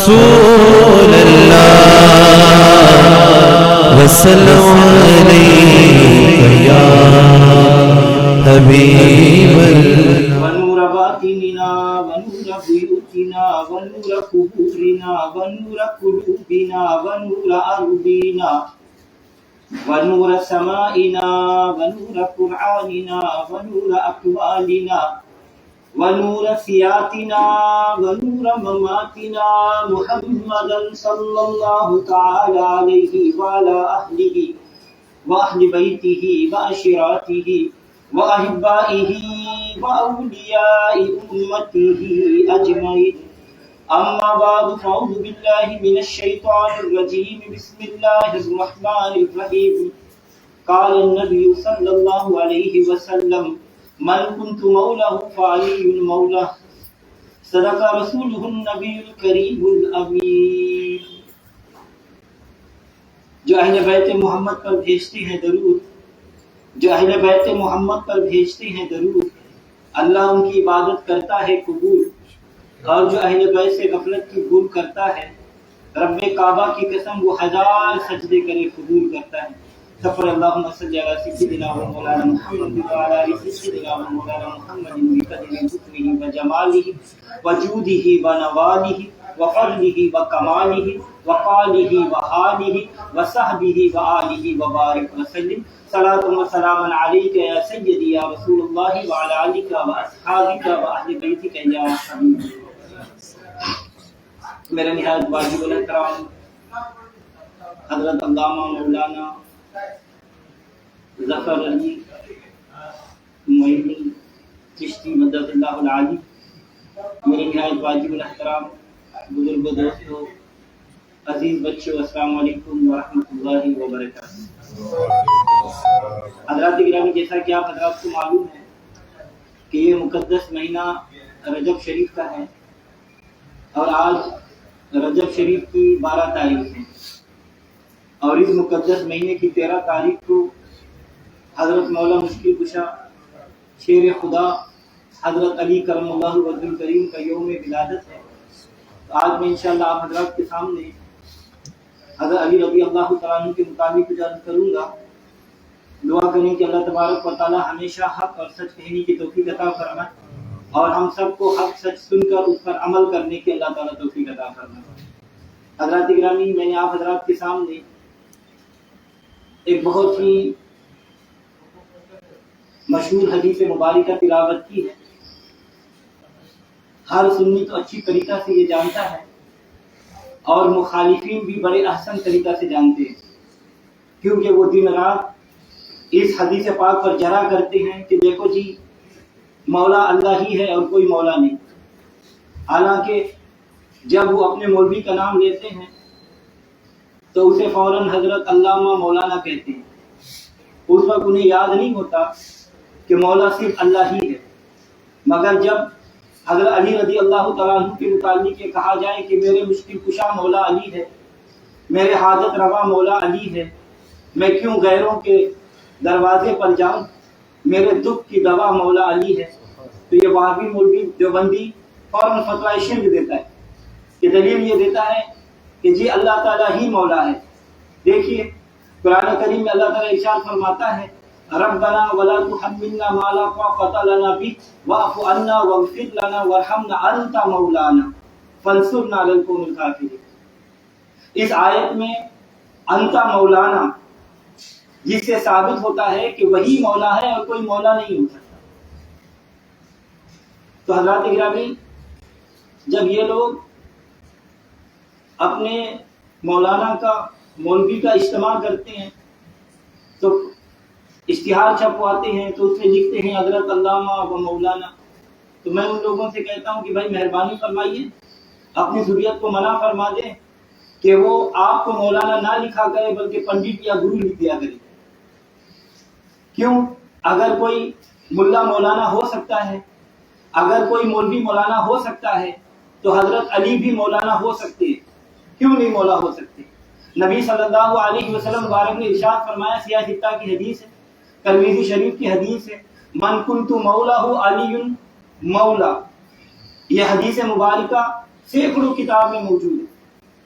رسول اللہ وسلم علیک یا حبیب اللہ ونور باطننا ونور بیوتنا ونور قبورنا ونور قلوبنا ونور ارضنا ونور سمائنا ونور قرآننا ونور اقوالنا ونور سیاتنا ونور مماتنا محمدا صلی اللہ تعالی علیہ وعلی اہلہ واہل بیتہ وعشیرتہ وأحبائه وأولياء أمته أجمعين أما بعد فأعوذ بالله من الشيطان الرجيم بسم الله الرحمن الرحيم قال النبي صلى الله عليه وسلم من كنت مولاه فعلي مولاه صدق رسوله النبي الكريم الأمين. جو اہل بیت محمد پر بھیجتے ہیں درود، جو اہل بیت محمد پر بھیجتے ہیں درود، اللہ ان کی عبادت کرتا ہے قبول، اور جو اہل بیت سے غفلت کی بھول کرتا ہے رب کعبہ کی قسم وہ 1000 سجدے کرے قبول کرتا ہے. سفر اللہم صلی علی سیدنا و مولانا محمد وعلی آل سیدنا و مولانا محمد بقدر حکمہ و جمالہ و جودہ و نوالہ و فضلہ و کمالہ و قالہ و حالہ و صحبہ و آلہ و بارک وسلم. صلاۃ و سلام علیک یا سیدی یا رسول اللہ وعلی آلک و اصحابک و اہل بیتک یا حبیب. میرے نہایت واجب الاحترام حضرت علامہ مولانا ظفر علی معینی چشتی مدد اللہ العالی، میرے نہایت واجب الاحترام بزرگ دوستو، عزیز بچوں، السلام علیکم ورحمۃ اللہ وبرکاتہ. حضرات گرامی، جیسا کہ آپ حضرات کو معلوم ہے کہ یہ مقدس مہینہ رجب شریف کا ہے، اور آج رجب شریف کی 12 تاریخ ہے، اور اس مقدس مہینے کی 13 تاریخ کو حضرت مولا مشکل کشا شیر خدا حضرت علی کرم اللہ وجہ الکریم کا یوم ولادت ہے. آج میں انشاءاللہ آپ حضرات کے سامنے حضرت علی رضی اللہ تعالیٰ عنہ کے مطابق بیان کروں گا. دعا کریں کہ اللہ تبارک و تعالیٰ ہمیشہ حق اور سچ کہنے کی توفیق عطا فرمائے، اور ہم سب کو حق سچ سن کر اس پر عمل کرنے کی اللہ تعالیٰ توفیق عطا فرمائے. حضرات گرامی، میں نے آپ حضرات کے سامنے ایک بہت ہی مشہور حدیث مبارکہ تلاوت کی ہے. ہر سنی تو اچھی طریقہ سے یہ جانتا ہے، اور مخالفین بھی بڑے احسن طریقہ سے جانتے ہیں، کیونکہ وہ دن رات اس حدیث پاک پر جرا کرتے ہیں کہ دیکھو جی، مولا اللہ ہی ہے اور کوئی مولا نہیں. حالانکہ جب وہ اپنے مولوی کا نام لیتے ہیں تو اسے فوراً حضرت علامہ مولانا کہتے ہیں. اس وقت انہیں یاد نہیں ہوتا کہ مولا صرف اللہ ہی ہے. مگر جب حضرت علی رضی اللہ تعالیٰ عنہ کے متعلق یہ کہا جائے کہ میرے مشکل کشا مولا علی ہے، میرے حاجت روا مولا علی ہے، میں کیوں غیروں کے دروازے پر جاؤں، میرے دکھ کی دوا مولا علی ہے، تو یہ وہابی مولوی دیوبندی فوراً فتویٰ شرک دیتا ہے کہ دلیل یہ دیتا ہے کہ جی اللہ تعالیٰ ہی مولا ہے. دیکھیے قرآن کریم میں اللہ تعالیٰ ارشاد فرماتا ہے ربنا ولا تحملنا ما لا طاقة لنا به واعف عنا واغفر لنا وارحمنا انت مولانا فانصرنا على القوم الكافرين. اس آیت میں انت مولانا جس سے ثابت ہوتا ہے کہ وہی مولا ہے اور کوئی مولا نہیں ہو سکتا. تو حضرات گرامی، جب یہ لوگ اپنے مولانا کا مولوی کا اجتماع کرتے ہیں تو اشتہار چھپواتے ہیں، تو اس میں لکھتے ہیں حضرت علامہ و مولانا. تو میں ان لوگوں سے کہتا ہوں کہ بھائی مہربانی فرمائیے اپنی ذریت کو منع فرما دیں کہ وہ آپ کو مولانا نہ لکھا کرے بلکہ پنڈت یا گرو لکھ دیا کرے. کیوں؟ اگر کوئی ملا مولانا ہو سکتا ہے، اگر کوئی مولوی مولانا ہو سکتا ہے تو حضرت علی بھی مولانا ہو سکتے ہیں، کیوں نہیں مولا ہو سکتے؟ نبی صلی اللہ علیہ وسلم بارک نے ارشاد فرمایا، سیاہ ستہ کی حدیث ہے، ترمذی شریف کی حدیث ہے، من کنت مولا علی مولا. یہ حدیث مبارکہ سینکڑوں کتاب میں موجود ہے.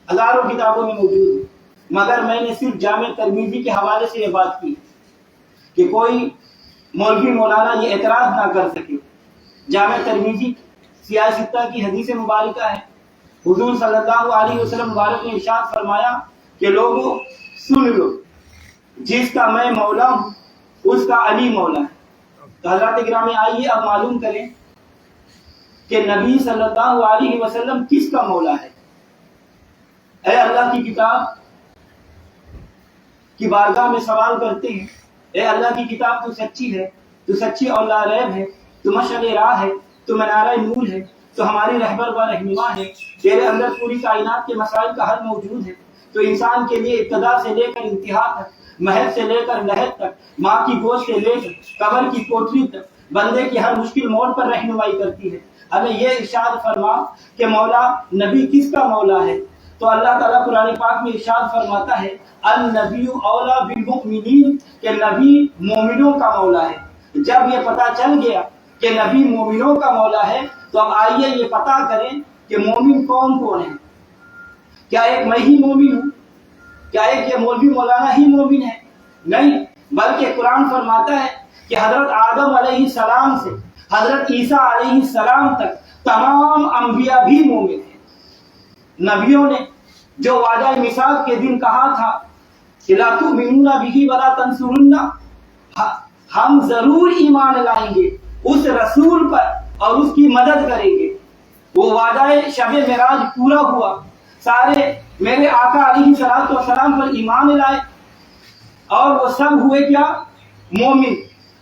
ہزاروں کتابوں میں موجود ہے، مگر میں نے صرف جامع ترمذی کے حوالے سے یہ بات کی کہ کوئی مولوی مولانا یہ اعتراض نہ کر سکے۔ جامع ترمذی سیاستہ کی حدیث مبارکہ ہے، حضور صلی اللہ علیہ وسلم مبارک نے ارشاد فرمایا کہ لوگوں سن لو، جس کا میں مولا ہوں اس کا علی مولا ہے۔ تو حضرات گرامی آئیے اب معلوم کریں کہ نبی صلی اللہ علیہ وسلم کس کا مولا ہے۔ اے اللہ کی کتاب کی بارگاہ میں سوال کرتے ہیں، اے اللہ کی کتاب تو سچی ہے، تو سچی اور لا ریب ہے، تو مشعل راہ ہے، تو منارہ نور ہے، تو ہماری رہبر و رہنما ہے، تیرے اندر پوری کائنات کے مسائل کا حل موجود ہے، تو انسان کے لیے ابتدا سے لے کر انتہا تک، محض سے لے کر لحد تک، ماں کی گود سے لے کر قبر کی کوٹری تک بندے کی ہر مشکل موڑ پر رہنمائی کرتی ہے۔ ہمیں یہ ارشاد فرما کہ مولا نبی کس کا مولا ہے، تو اللہ تعالیٰ قرآن پاک میں ارشاد فرماتا ہے النبی اولا بالمؤمنین، کہ نبی مومنوں کا مولا ہے۔ جب یہ پتہ چل گیا کہ نبی مومنوں کا مولا ہے تو اب آئیے یہ پتہ کریں کہ مومن کون کون ہے۔ کیا ایک میں ہی مومن ہوں؟ کیا ایک یہ مولوی مولانا ہی مومن ہے؟ نہیں، بلکہ قرآن فرماتا ہے کہ حضرت آدم علیہ السلام سے حضرت عیسیٰ علیہ السلام تک تمام انبیاء بھی مومن ہیں۔ نبیوں نے جو وعدہ میثاق کے دن کہا تھا کہ لا تؤمنون بہ ولا تنصرون، ہم ضرور ایمان لائیں گے اس رسول پر اور اس کی مدد کریں گے، وہ وعدہ شب معراج پورا ہوا، سارے میرے آقا علیہ السلام پر ایمان لائے اور وہ سب ہوئے کیا؟ مومن۔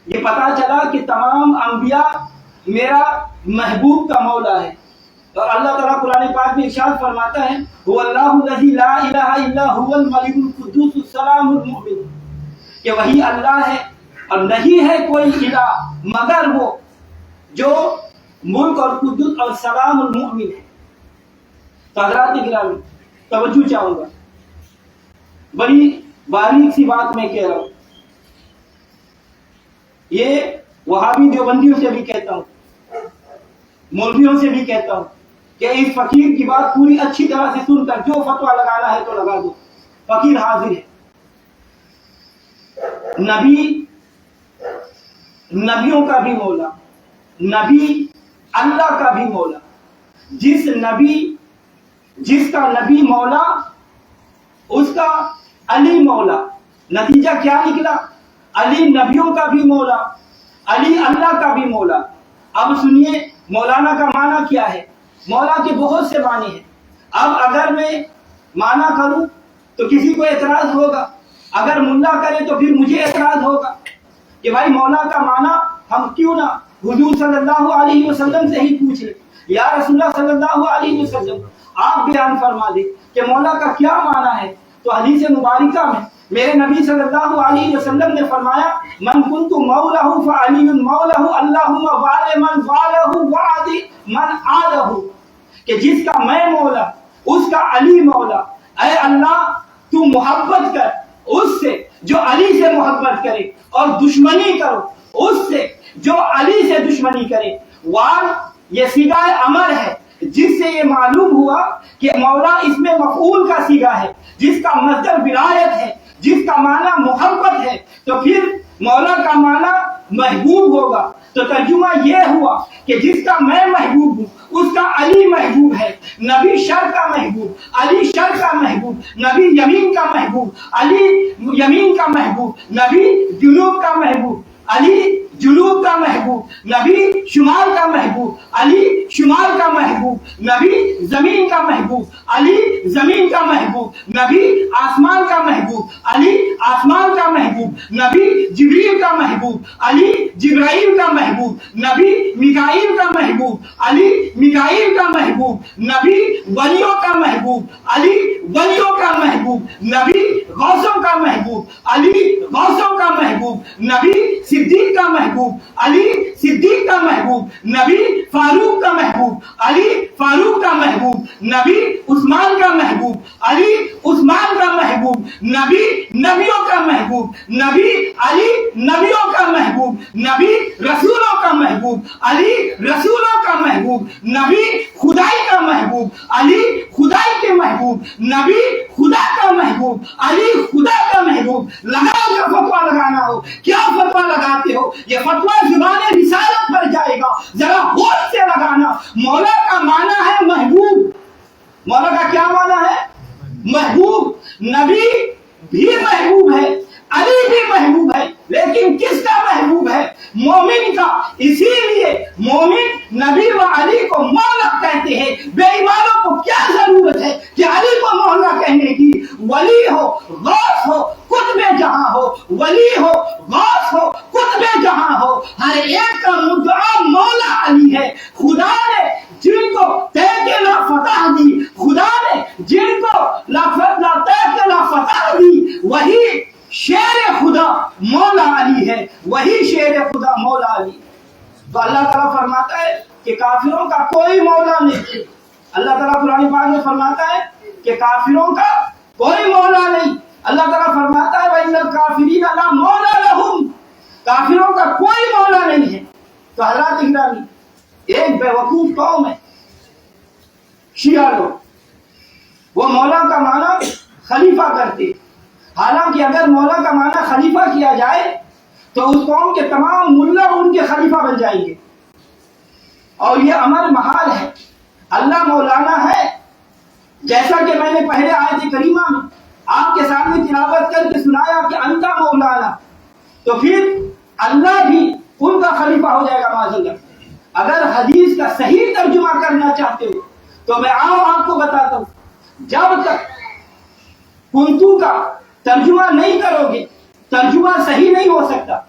یہ پتا چلا کہ تمام انبیاء میرا محبوب کا مولا ہے۔ اور اللہ تعالیٰ قرآن پاک میں ارشاد فرماتا ہے هو اللہ الذی لا الہ الا هو الملک القدوس السلام المؤمن، کہ وہی اللہ ہے اور نہیں ہے کوئی الہ مگر وہ جو ملک اور قدوس اور سلام المؤمن ہے۔ تو حضرات گرامی توجہ چاہوں گا، بڑی باریک سی بات میں کہہ رہا ہوں، یہ وہابی دیوبندیوں سے بھی کہتا ہوں، مولویوں سے بھی کہتا ہوں کہ اس فقیر کی بات پوری اچھی طرح سے سن کر جو فتویٰ لگانا ہے تو لگا دو، فقیر حاضر ہے۔ نبی نبیوں کا بھی مولا، نبی اللہ کا بھی مولا، جس کا نبی مولا اس کا علی مولا۔ نتیجہ کیا نکلا؟ علی نبیوں کا بھی مولا، علی اللہ کا بھی مولا۔ اب سنیے مولانا کا معنی کیا ہے۔ مولا کے بہت سے معنی ہیں۔ اب اگر میں معنی کروں تو کسی کو اعتراض ہوگا، اگر ملا کرے تو پھر مجھے اعتراض ہوگا کہ بھائی مولا کا معنی ہم کیوں نہ حضور صلی اللہ علیہ وسلم سے ہی پوچھ لیں۔ یا رسول اللہ صلی اللہ علیہ وسلم آپ بیان فرما دیں کہ مولا کا کیا معنی ہے۔ تو حدیث مبارکہ میں میرے نبی صلی اللہ علیہ وسلم نے فرمایا من کنت مولہ فعلی مولہ اللہم وعلی من والہ وعدی من عادہ، کہ جس کا میں مولا اس کا علی مولا۔ اے اللہ تو محبت کر اس سے جو علی سے محبت کرے اور دشمنی کرو اس سے جو علی سے دشمنی کرے۔ وال یہ صیغہ امر ہے، جس سے یہ معلوم ہوا کہ مولا اس میں مفعول کا صیغہ ہے، جس کا مصدر ولایت ہے، جس کا معنی محبت ہے، تو پھر مولا کا معنی محبوب ہوگا۔ تو ترجمہ یہ ہوا کہ جس کا میں محبوب ہوں اس کا علی محبوب ہے۔ نبی شر کا محبوب، علی شر کا محبوب، نبی یمین کا محبوب، علی یمین کا محبوب، نبی جنوب کا محبوب، علی جنوب کا محبوب، نبی شمال کا محبوب، علی شمال کا محبوب، نبی زمین کا محبوب، علی زمین کا محبوب، نبی آسمان کا محبوب، علی آسمان کا محبوب، نبی جبریل کا محبوب، علی جبرائیل کا محبوب، نبی میکائیل کا محبوب، علی میکائیل کا محبوب، نبی ولیوں کا محبوب، علی ولیوں کا محبوب، نبی غوثوں کا محبوب، علی غوثوں کا محبوب، نبی صدیق کا محبوب، علی صدیق کا محبوب، نبی فاروق کا محبوب، علی فاروق کا محبوب، نبی عثمان کا محبوب، علی عثمان کا محبوب، نبی نبیوں کا محبوب، نبی علی نبیوں کا محبوب، نبی رسولوں کا محبوب، علی رسولوں کا محبوب۔ محبوب, نبی خدائی کا محبوب, علی خدائی کے محبوب, نبی خدا کا محبوب, علی خدا کا محبوب. لگاؤ جو فتوا لگانا ہو. کیا فتوا لگاتے ہو؟ یہ فتوا زبان رسالت پر جائے گا, ذرا ہوش سے لگانا. مولا کا معنی ہے محبوب. مولا کا کیا معنی ہے؟ محبوب. نبی بھی محبوب ہے, علی بھی محبوب ہے, لیکن کس کا محبوب ہے؟ مومن کا. اسی لیے مومن نبی و علی کو مولا کہتے ہیں. بے ایمانوں کو کیا ضرورت ہے کہ علی کو مولا کہنے کی؟ ولی ہو, غوث ہو, قطب جہاں ہو, ولی ہو, غوث ہو, قطب جہاں ہو, ہر ایک کا مدعا مولا علی ہے. خدا نے جن کو طے کے لا فتح دی, خدا نے جن کو لا طے کے لا فتح دی, وہی شیر خدا مولا علی ہے. وہی شیر خدا مولا علی. تو اللہ تعالیٰ فرماتا ہے کہ کافروں کا کوئی مولا نہیں. اللہ تعالیٰ قرآن پاک میں فرماتا ہے کہ کافروں کا کوئی مولا نہیں. اللہ تعالیٰ فرماتا ہے وَإِنَّ الْكَافِرِينَ لَا مَوْلَىٰ لَهُمْ, کافروں کا کوئی مولا نہیں ہے. تو حضرات اکرامی, ایک بیوقوف قوم ہے شیعہ لوگ, وہ مولا کا معنی خلیفہ کرتے. حالانکہ اگر مولا کا معنی خلیفہ کیا جائے تو اس قوم کے تمام ملا ان کے خلیفہ بن جائیں گے, اور یہ امر محال ہے. اللہ مولانا ہے, جیسا کہ میں نے پہلے آیت کریمہ میں آپ کے سامنے تلاوت کر کے سنایا کہ انت مولانا, تو پھر اللہ بھی ان کا خلیفہ ہو جائے گا معاذ اللہ. اگر حدیث کا صحیح ترجمہ کرنا چاہتے ہو تو میں آپ کو بتاتا ہوں, جب تک کنتو کا ترجمہ نہیں کرو گے ترجمہ صحیح نہیں ہو سکتا.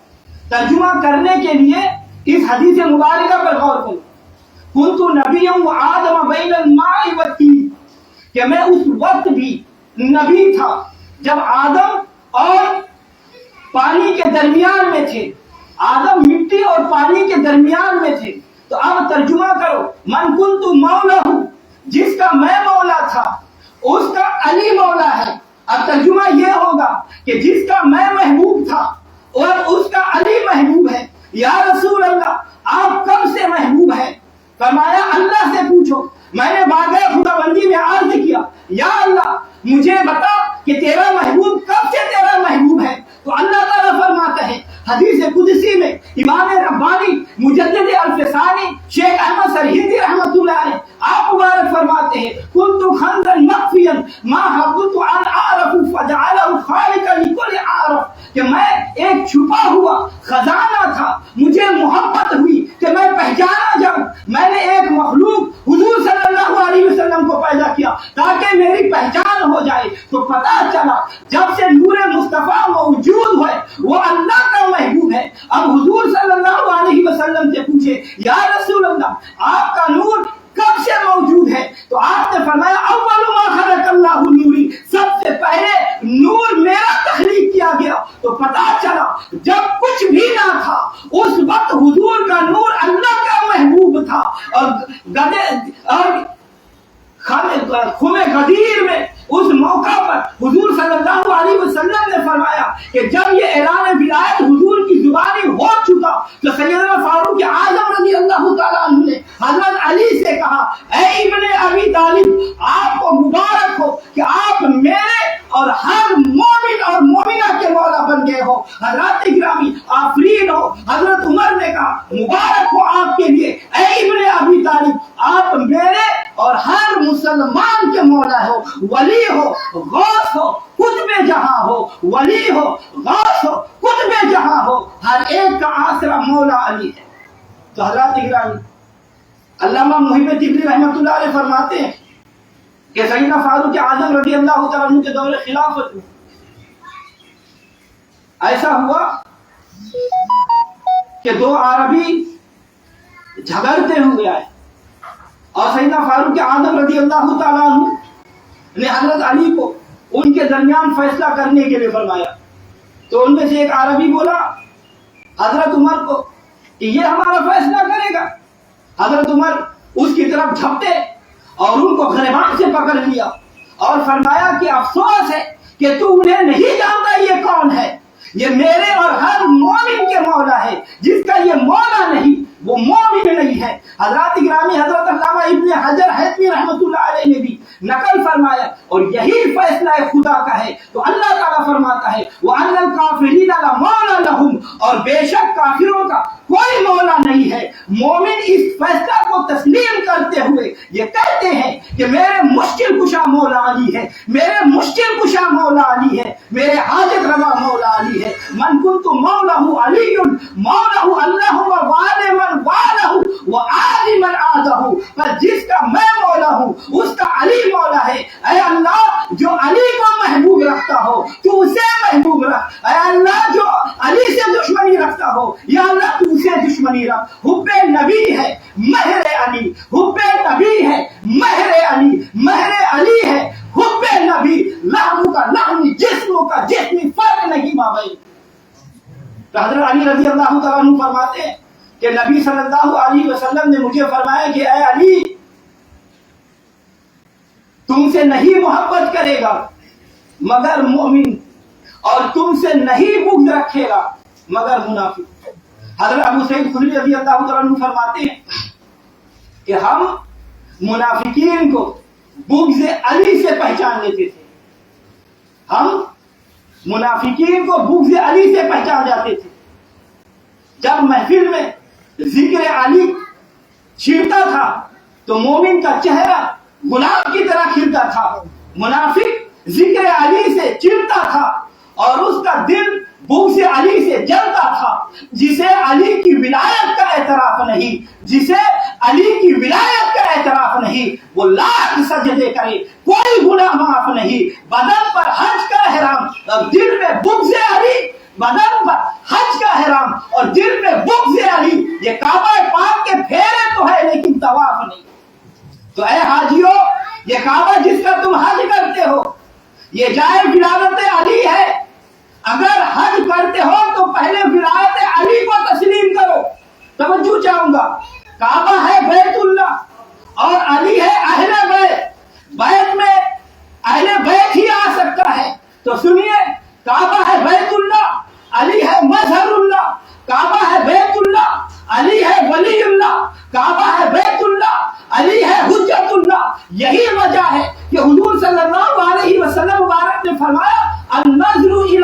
ترجمہ کرنے کے لیے اس حدیث مبارکہ پر غور کرو. کنتو نبی و آدم بین الماء والطین, کہ میں اس وقت بھی نبی تھا جب آدم اور پانی کے درمیان میں تھے. آدم مٹی اور پانی کے درمیان میں تھے. تو اب ترجمہ کرو, من کنتو مولا ہوں, جس کا میں مولا تھا اس کا علی مولا ہے. اب ترجمہ یہ ہوگا کہ جس کا میں محبوب تھا اور اس کا علی محبوب ہے. یا رسول اللہ, آپ کب سے محبوب ہیں؟ فرمایا اللہ سے پوچھو. میں نے باغ خدا بندی میں عرض کیا, یا اللہ مجھے بتا کہ تیرا محبوب کب سے تیرا محبوب ہے. تو اللہ تعالیٰ فرماتا ہے حدیث قدسی میں, امام ربانی مجدد الفسانی شیخ احمد سرہندی رحمۃ اللہ علیہ آپ مبارک فرماتے ہیں, کنت خندا مخفیا ما حبت ان اعرف فجعله خالقا لكل عارف, کہ میں ایک چھپا ہوا خزانہ تھا, مجھے محبت ہوئی کہ میں پہچانا جاؤں. میں نے ایک مخلوق حضور صلی اللہ علیہ وسلم کو پیدا کیا تاکہ میری پہچان ہو جائے. تو پتہ چلا جب سے نور مصطفیٰ موجود ہے وہ اللہ کا محبوب ہے. اب حضور صلی اللہ علیہ وسلم سے پوچھے, یا رسول اللہ آپ کا نور کب سے موجود ہے؟ تو آپ نے فرمایا اول ما خلق اللہ نوری, سب سے پہلے نور میرا تخلیق کیا گیا. تو پتہ چلا جب کچھ بھی نہ تھا اس وقت حضور کا نور اللہ کا محبوب تھا. اور خم غدیر میں اس موقع پر حضور صلی اللہ علیہ وسلم نے فرمایا کہ جب یہ اعلان ولایت حضور کی زبانی ہو چکا تو سیدنا فاروق اعظم رضی اللہ تعالیٰ عنہ نے حضرت علی سے کہا, اے ابن ابی طالب, آپ کو مبارک ہو کہ آپ میرے اور ہر مومن اور مومنہ کے مولا بن گئے ہو. حضرات اکرامی آفرین ہو. حضرت عمر نے کہا مبارک ہو آپ کے لیے, اے ابن ابی طالب, آپ میرے اور ہر مسلمان کے مولا ہو. ولی ہو, غوث ہو, قطب جہاں ہو, ولی ہو, غوث ہو, قطب جہاں ہو, ہر ایک کا آسرا مولا علی ہے. تو حضرات اکرامی علامہ محب طبری رحمۃ اللہ علیہ فرماتے ہیں کہ سیدنا فاروق اعظم رضی اللہ تعالیٰ عنہ کے دور خلافت میں ایسا ہوا کہ دو عربی جھگڑتے ہوئے آئے اور سیدنا فاروق اعظم رضی اللہ تعالیٰ عنہ نے حضرت علی کو ان کے درمیان فیصلہ کرنے کے لیے فرمایا. تو ان میں سے ایک عربی بولا حضرت عمر کو کہ یہ ہمارا فیصلہ کرے گا. حضرت عمر اس کی طرف جھپٹے اور ان کو گریبان سے پکڑ لیا اور فرمایا کہ افسوس ہے کہ تو انہیں نہیں جانتا یہ کون ہے. یہ میرے اور ہر مومن کے مولا ہے. جس کا یہ مولا نہیں وہ مومن نہیں ہے۔ حضرات گرامی، حضرت علامہ ابن حجر حیثمی رحمۃ اللہ علیہ نے بھی نقل فرمایا، اور یہی فیصلہ خدا کا ہے۔ تو اللہ تعالیٰ فرماتا ہے وَأَنَّ الْكَافِرِينَ لَا مَوْلَىٰ لَهُمْ، اور بے شک کافروں کا کوئی مولا نہیں ہے۔ مومن اس فیصلہ کو تسلیم کرتے ہوئے یہ کہتے ہیں کہ میرے مشکل کشا مولا علی ہے، میرے مشکل کشا مولا علی ہے، میرے حاجت روا مولا علی ہے۔ من کنت مولہ علی مولہ اللہ ووال من والہ وآل من آلہ، پر جس کا میں مولا ہوں اس کا علی مولا ہے۔ اے اللہ جو علی کو محبوب رکھتا ہو تو اسے محبوب رکھ، اے اللہ جو علی سے دشمنی رکھتا ہو یا اللہ تو اسے دشمنی رکھ۔ حب نبی ہے مہر علی، حب نبی ہے مہر علی، مہر علی ہے حب نبی، لحم کا لحمی جسم کا جسمی فرق نہیں مابین۔ تو حضرت علی رضی اللہ تعالیٰ عنہ فرماتے ہیں کہ نبی صلی اللہ علیہ وسلم نے مجھے فرمایا کہ اے علی تم سے نہیں محبت کرے گا مگر مومن، اور تم سے نہیں بغض رکھے گا مگر منافق۔ حضرت ابو سعید خدری رضی اللہ تعالیٰ عنہ فرماتے ہیں کہ ہم منافقین کو بغض علی سے پہچان لیتے تھے، ہم منافقین کو بغض علی سے پہچان جاتے تھے۔ جب محفل میں ذکر علی چھڑتا تھا تو مومن کا چہرہ گلاب کی طرح کھلتا تھا، منافق ذکر علی سے چڑھتا تھا اور اس کا دل بغض علی سے جلتا تھا۔ جسے علی کی ولایت کا اعتراف نہیں، جسے علی کی ولایت کا اعتراف نہیں، وہ لاکھ سجدے کرے کوئی گناہ معاف نہیں۔ بدن پر حج کا احرام اور دل میں بغض علی، بدن پر حج کا احرام اور دل میں بغض علی، یہ کعبہ پاک کے پھیرے تو ہے لیکن طواف نہیں۔ تو اے حاجیو، یہ کعبہ جس کا تم حج کرتے ہو یہ جائے ولایت علی ہے۔ اگر حج کرتے ہو تو پہلے ولایت علی کو تسلیم کرو۔ توجہ چاہوں گا، کعبہ ہے بیت اللہ اور علی ہے اہل بیت، بیت میں اہل بیت ہی آ سکتا ہے۔ تو سنیے، کعبہ ہے بیت اللہ، علی ہے مظہر اللہ، کعبہ ہے بیت اللہ، علی ہے ولی اللہ، کعبہ ہے بیت اللہ، علی ہے حجت اللہ۔ یہی وجہ ہے کہ حضور صلی اللہ علیہ وسلم مبارک نے فرمایا النظر الی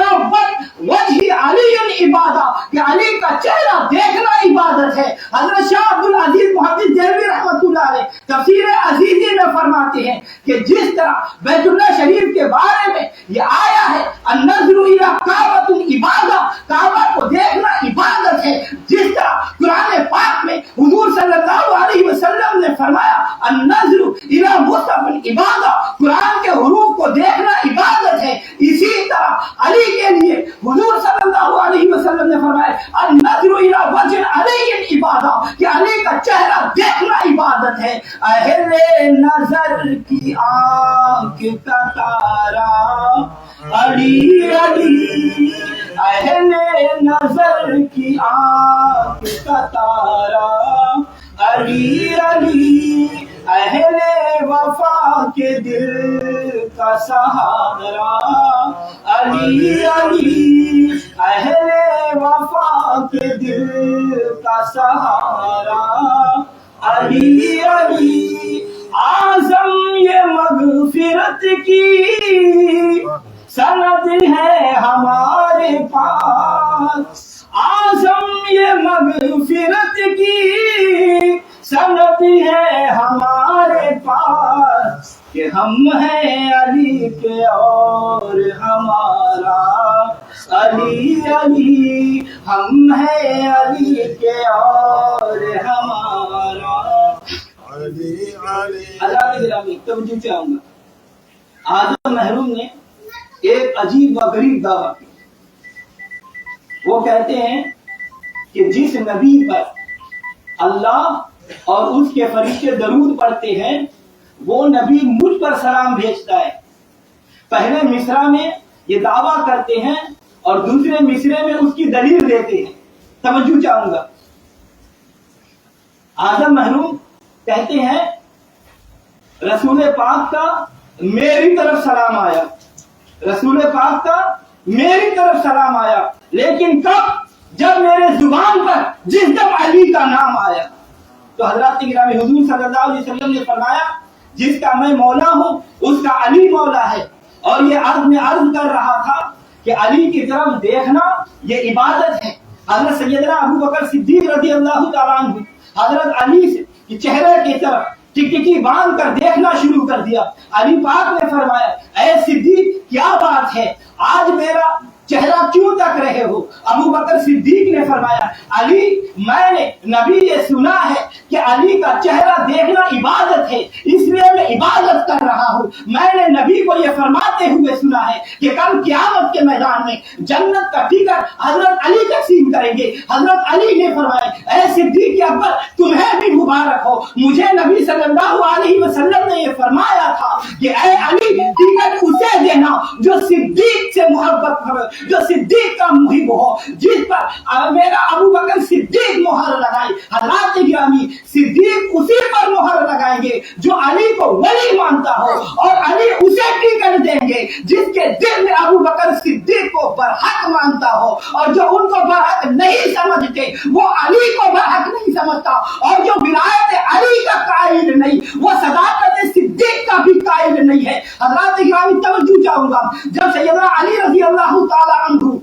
وجہ علی عبادہ، کہ علی کا چہرہ دیکھنا عبادت ہے۔ حضرت شاہ عبد العزیز محدث دہلوی رحمۃ اللہ علیہ تفسیر عزیزی میں فرماتے ہیں کہ جس طرح بیت اللہ شریف کے بارے میں یہ آیا ہے النظر الی کعبۃ عبادہ، کعبہ کو دیکھنا عبادت ہے، جس طرح قرآن پاک میں حضور صلی اللہ علیہ وسلم نے فرمایا النظر الی مصحف عبادہ، قرآن کے حروف کو دیکھنا عبادت ہے، اسی طرح علی کے لیے حضور صلی اللہ علیہ وسلم نے فرمایا النظر الی وجہ علی عبادہ، کہ علی کا چہرہ دیکھنا عبادت ہے۔ اہل نظر کی آنکھ کا تارا علی علی، اہل نظر کی آنکھ کا تارا علی علی، اہل وفا کے دل کا سہارا علی علی، اہل وفا کے دل کا سہارا علی علی۔ اعظم یہ مغفرت کی سند ہے ہمارے پاس، اعظم یہ مغفرت کی سند ہے ہمارے پاس، کہ ہم ہیں علی کے اور ہمارا علی علی، ہم ہیں علی کے اور ہمارا علی علی۔ اللہ کے گرامی توجہ چاہوں گا، اعظم محروم نے ایک عجیب و غریب دعویٰ کی۔ وہ کہتے ہیں کہ جس نبی پر اللہ اور اس کے فرشتے درود پڑھتے ہیں وہ نبی مجھ پر سلام بھیجتا ہے۔ پہلے مصرع میں یہ دعویٰ کرتے ہیں اور دوسرے مصرے میں اس کی دلیل دیتے ہیں۔ توجہ چاہوں گا، اعظم محروم کہتے ہیں رسول پاک کا میری طرف سلام آیا، رسول پاک کا میری طرف سلام آیا، لیکن کب؟ جب میرے زبان پر جس دم علی کا نام آیا تو حضرات گرامی حضور صلی اللہ علیہ وسلم نے فرمایا جس کا میں مولا ہوں اس کا علی مولا ہے. اور یہ عرض میں عرض کر رہا تھا کہ علی کی طرف دیکھنا یہ عبادت ہے. حضرت سیدنا ابو بکر صدیق رضی اللہ تعالیٰ عنہ حضرت علی کے چہرے کی طرف ٹکٹکی باندھ کر دیکھنا شروع کر دیا. علی پاک نے فرمایا اے صدیق کیا بات ہے, آج میرا چہرہ کیوں تک رہے ہو؟ ابو بکر صدیق نے فرمایا علی میں نے نبی یہ سنا ہے کہ علی کا چہرہ دیکھنا عبادت ہے, اس لیے میں عبادت کر رہا ہوں. میں نے نبی کو یہ فرماتے ہوئے سنا ہے کہ کل قیامت کے میدان میں جنت کا ٹکٹ حضرت علی تقسیم کریں گے. حضرت علی نے فرمایا اے صدیق اکبر تمہیں بھی مبارک ہو, مجھے نبی صلی اللہ علیہ وسلم نے یہ فرمایا تھا کہ اے علی ٹکٹ اسے دینا جو صدیق سے محبت کرے, جو صدیق کا محب ہو, جس پر میرا ابو بکر صدیق مہر لگائی. حضرات گرامی صدیق اسی پر مہر لگائیں گے جو علی کو ولی مانتا ہو, اور علی اسے ٹکٹ دیں گے جس کے دل میں ابو بکر صدیق کو برحق مانتا ہو, اور جو ان کو برحق نہیں سمجھتے وہ علی کو برحق نہیں سمجھتا, اور جو ولایت علی کا قائل نہیں وہ صداقت صدیق کا بھی قائل نہیں ہے. حضرات گرامی توجہ چاہوں گا, جب سیدنا علی رضی اللہ تعالی عنہ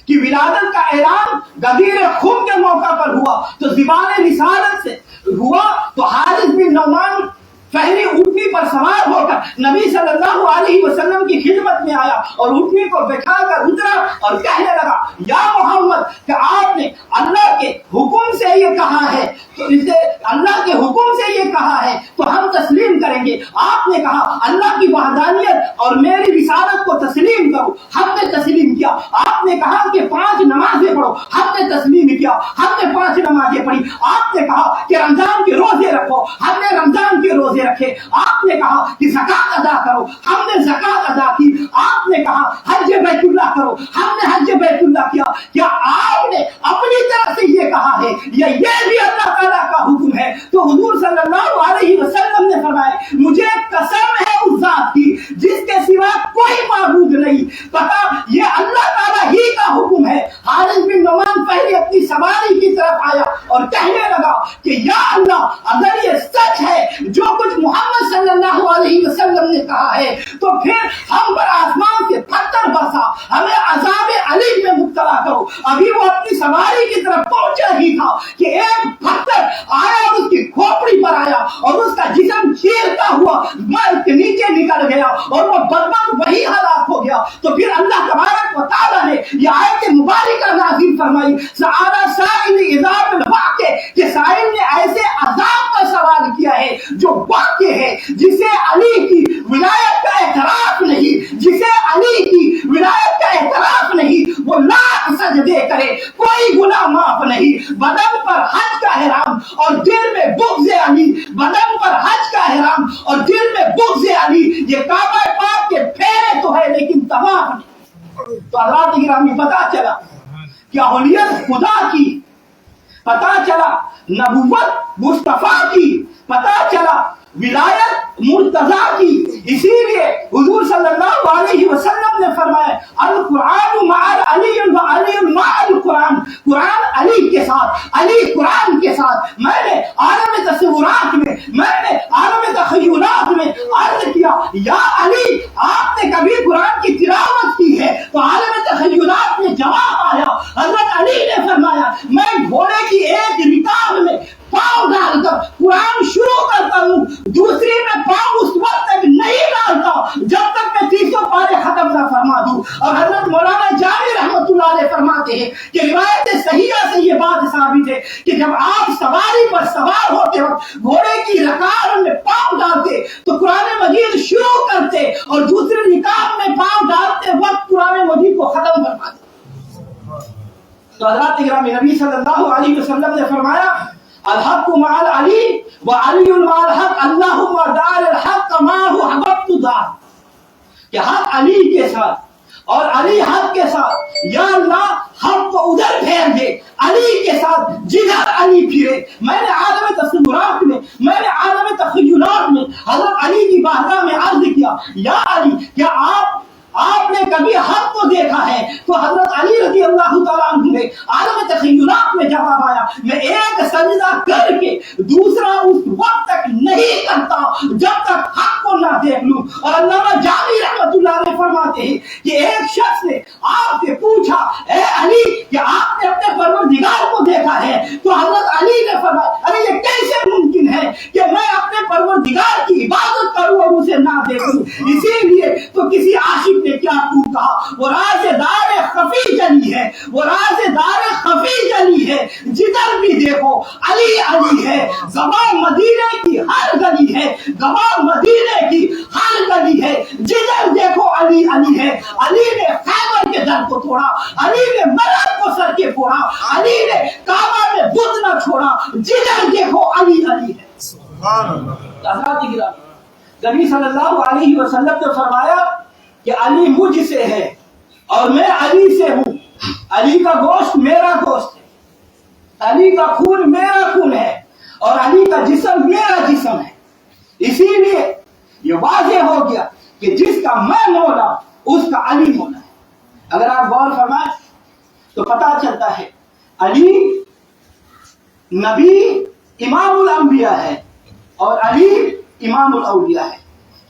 کی ولادت کا اعلان غدیر خم کے موقع پر ہوا تو زبان رسالت سے ہوا تو حارث بن نعمان فہری اونٹنی پر سوار ہو کر نبی صلی اللہ علیہ وسلم کی خدمت میں آیا اور اونٹنی کو بٹھا کر اترا اور کہنے لگا یا محمد کہ آپ نے اللہ کے حکم سے یہ کہا ہے تو اسے اللہ کے حکم سے یہ کہا ہے تو ہم تسلیم کریں گے. آپ نے کہا اللہ کی وحدانیت اور میری رسالت کو تسلیم کرو, ہم نے تسلیم کیا. آپ نے کہا کہ 5 نمازیں پڑھو, ہم نے تسلیم کیا, ہم نے 5 نمازیں پڑھی. آپ نے کہا کہ رمضان کے روزے رکھو, ہم نے رمضان کے روزے رکھے. آپ نے کہا کہ زکات ادا کرو, ہم نے زکات ادا کی. آپ نے کہا حج بیت اللہ کرو, ہم نے حج بیت اللہ کیا. کیا آپ نے اپنی طرف سے یہ کہا ہے یا یہ بھی اللہ تعالیٰ کا حکم ہے؟ تو حضور صلی اللہ علیہ وسلم نے فرمایا مجھے قسم ہے اس ذات کی جس کے سوا کوئی معبود نہیں, پتا یہ اللہ تعالیٰ ہی کا حکم ہے. حارث بن نعمان پہلے اپنی سواری کی طرف آیا اور کہنے لگا کہ یا اللہ اگر یہ سچ ہے جو کچھ محمد صلی اللہ علیہ وسلم نے کہا ہے تو پھر ہم پر آسمان سے پتھر برسا, ہمیں عذاب علی میں مبتلا کرو. ابھی وہ اپنی سواری کی طرف پہنچا ہی تھا کہ ایک پتھر آیا اور اس کی کھوپڑی پر آیا اور اس کا جسم چیرتا ہوا مرد کے نیچے نکل گیا اور وہ برباد وہی ہلاک ہو گیا. تو پھر اللہ تبارک و تعالیٰ نے یہ آیت مبارکہ نازل فرمائی سعادہ سائل عذاب الواقع, کہ سائل نے ایسے عذاب کا سوال کیا ہے جو واقع ہے, جسے علی کی ولایت کا اعتراف نہیں, جسے علی کی ولایت کا اعتراف نہیں, وہ لاکھ سجدے کرے کوئی گناہ معاف نہیں. بدن پر حج کا احرام اور دل میں بغض علی, بدن پر حج کا احرام اور دل میں بغض علی, یہ کعبہ پاک کے پھیرے تو ہے لیکن طواف نہیں. تو حضرات گرامی پتا چلا کہ اہلیت خدا کی, پتا چلا نبوت مصطفیٰ کی, پتا چلا ولایت مرتضیٰ کی. اسی لیے حضور صلی اللہ علیہ وسلم نے فرمایا القرآن مع علی و علی مع القرآن, قرآن علی کے ساتھ, علی قرآن کے ساتھ. میں نے عالم تصورات میں, میں نے عالم تخیلات میں عرض کیا یا علی آپ نے کبھی قرآن کی تلاوت کی ہے؟ تو عالم تخیلات میں جواب آیا, حضرت علی نے فرمایا میں گھوڑے کی ایک رکاب میں پاؤں ڈال کر قرآن شروع کرتا ہوں, دوسری میں پاؤں اس وقت تک نہیں ڈالتا جب تک میں 300 پارے ختم نہ فرما دوں. اور حضرت مولانا جامی رحمۃ اللہ علیہ فرماتے ہیں کہ روایت صحیحہ سے یہ بات ثابت ہے کہ جب آپ سواری پر سوار ہوتے وقت گھوڑے کی رکاب میں پاؤں ڈالتے تو قرآن مجید شروع کرتے اور دوسری رکاب میں پاؤں ڈالتے وقت قرآن مجید کو ختم فرماتے. تو حضرات گرامی نبی صلی اللہ علیہ وسلم نے فرمایا الحق مع علی و علی مع الحق اللہم دار الحق ما هو حببت دار, کہ حق علی کے ساتھ اور علی حق کے ساتھ, یا اللہ حق کو ادھر پھیر دے علی کے ساتھ جدھر علی پھرے. میں نے عالم تصورات میں, میں نے عالم تخیلات میں حضرت علی کی بارگاہ میں عرض کیا یا علی کیا آپ آپ نے کبھی حق کو دیکھا ہے؟ تو حضرت علی رضی اللہ تعالیٰ عنہ نے عالم تخیلات میں جواب آیا، میں ایک سجدہ کر کے دوسرا اس وقت تک نہیں کرتا جب تک حق کو نہ دیکھ لوں۔ اور علامہ جامی رحمۃ اللہ علیہ فرماتے ہیں کہ ایک شخص نے آپ سے پوچھا، اے علی کہ آپ نے اپنے پروردگار کو دیکھا ہے؟ تو حضرت علی نے فرمایا، ارے یہ کیسے ممکن ہے کہ میں اپنے پروردگار کی عبادت کروں اور اسے نہ دیکھوں؟ اسی لیے تو کسی عاشق نے کیا خوب کہا، وہ رازدار خفی جلی ہے، وہ رازدار خفی جلی ہے، جدھر بھی دیکھو علی علی ہے، گواہ مدینے کی ہر گلی ہے، گواہ مدینے کی ہر گلی ہے، جدھر دیکھو علی علی ہے۔ علی نے خیبر کے در کو توڑا، علی نے مرد کو سر کے پھوڑا، علی نے کعبہ میں بت نہ چھوڑا، جدھر دیکھو علی علی ہے۔ سبحان اللہ۔ نبی صلی اللہ علیہ وسلم نے فرمایا کہ علی مجھ سے ہے اور میں علی سے ہوں، علی کا گوشت میرا گوشت ہے، علی کا خون میرا خون ہے، اور علی کا جسم میرا جسم ہے۔ اسی لیے یہ واضح ہو گیا کہ جس کا میں مولا اس کا علی مولا ہے۔ اگر آپ غور فرمائیں تو پتہ چلتا ہے علی نبی امام الانبیاء ہے اور علی امام الاولیاء ہے۔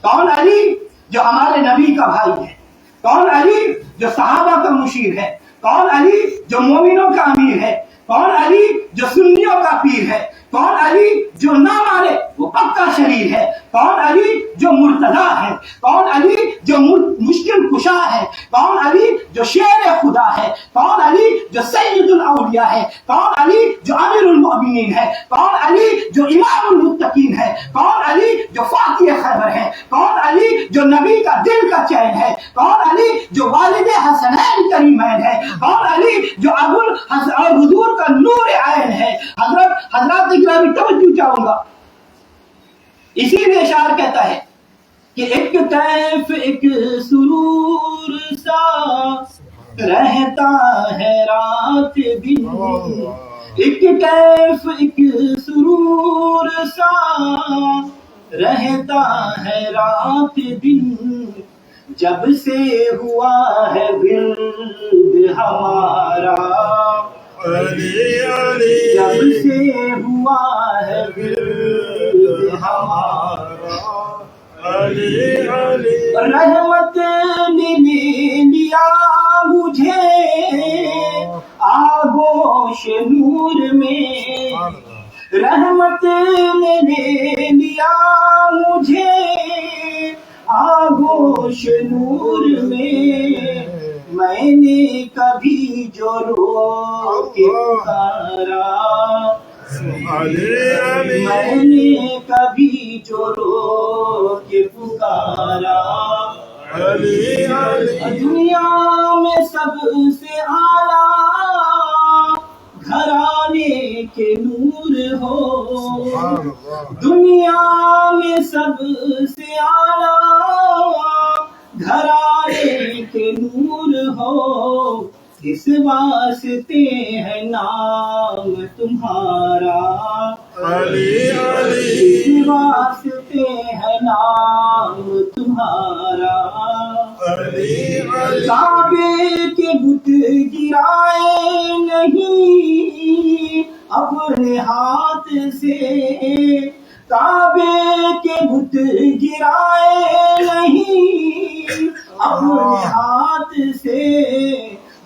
کون علی؟ جو ہمارے نبی کا بھائی ہے۔ کون علی؟ جو صحابہ کا مشیر ہے۔ کون علی؟ جو مومنوں کا امیر ہے۔ کون علی؟ جو سنیوں کا پیر ہے۔ کون علی؟ جو نہ مانے وہ پکا شریر ہے۔ کون علی؟ جو مرتضی ہے۔ کون علی؟ جو مشکل کشا ہے۔ کون علی؟ جو شیر خدا ہے۔ کون علی؟ جو سید الاولیاء ہے۔ کون علی؟ جو امیر المؤمنین ہے۔ کون علی؟ جو امام المتقین ہے۔ کون علی؟ جو فاتح خیبر ہے۔ کون علی؟ جو نبی کا دل کا چین ہے۔ کون علی؟ جو والد حسنین کریمین ہے۔ کون علی؟ جو ابو الحسن اور حضور کا نور عین ہے۔ حضرات گرامی توجہ چاہوں گا، اسی لیے شاعر کہتا ہے کہ ایک کیف ایک سرور سا رہتا ہے رات دن، ایک کیف ایک سرور سا رہتا ہے رات دن، جب سے ہوا ہے ورد ہمارا علی علی، جب سے ہوا ہے ورد ہمارا علی علی، رحمت نے لے لیا مجھے آغوش نور میں، رحمت نے لے لیا مجھے آغوش نور میں، میں نے کبھی جو رو کے پکارا، میں نے کبھی جو رو کے پکارا، دنیا میں سب سے اعلیٰ گھرانے کے نور ہو، دنیا میں سب سے اعلیٰ گھرانے کے نور ہو، اس واسطے ہے نام تمہارا علی علی، اس واسطے ہے نام تمہارا علی علی، کعبے کے بت گرائے نہیں اپنے ہاتھ سے، کعبے کے بت گرائے نہیں اپنے ہاتھ سے،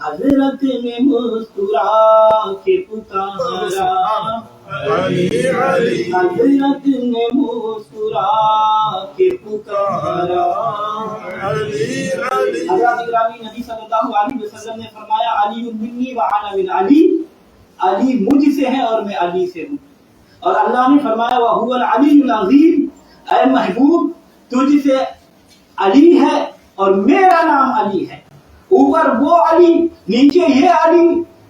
حضرت نے مسکرا کے پکارا حضرت نے مسکرا کے پکارا۔ حضرت گرامی نبی صلی اللہ علیہ وسلم نے فرمایا علی منی وانا من علی، علی مجھ سے ہے اور میں علی سے ہوں۔ اور اللہ نے فرمایا وَهُوَ الْعَلِيُّ الْعَظِيمُ، اے محبوب تجھ سے علی ہے اور میرا نام علی ہے، اوپر وہ علی نیچے یہ علی۔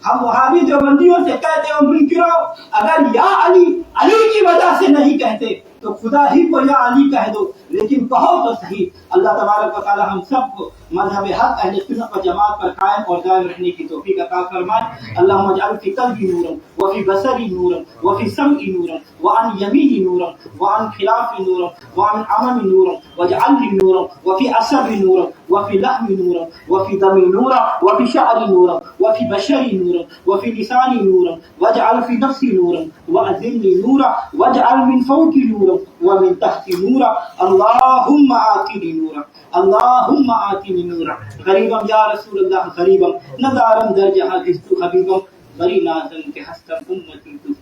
ہم وہابی دیوبندیوں سے کہتے ہیں منکرو، اگر یا علی علی کی وجہ سے نہیں کہتے تو خدا ہی کو یا علی کہہ دو، لیکن کہو تو صحیح۔ اللہ تبارک و تعالی ہم سب کو مذہب حق اہل سنت و جماعت پر قائم اور دائم رہنے کی توفیق عطا فرمائے۔ اللہم اجعل فی قلبی نورا وفی بصری نورا وفی سمعی نورا وعن یمینی نورا وعن خلافی نورا ومن عمم نورا واجعل لي نورا وفي عصبي نورا وفي لحمي نورا وفي دمي نورا وفي شعري نورا وفي بشري نورا وفي لساني نورا واجعل في نفسي نورا وأذلني نورا واجعل من فوقي نورا ومن تحتي نورا اللهم آتني نورا اللهم آتني نورا غریبا یا رسول اللہ غریبا ندارم در جہاں جستو حبیبا بری نازن کے ہستم امتی تو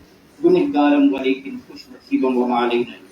گنہگارم ولیکن خوش نصیبا وما علینا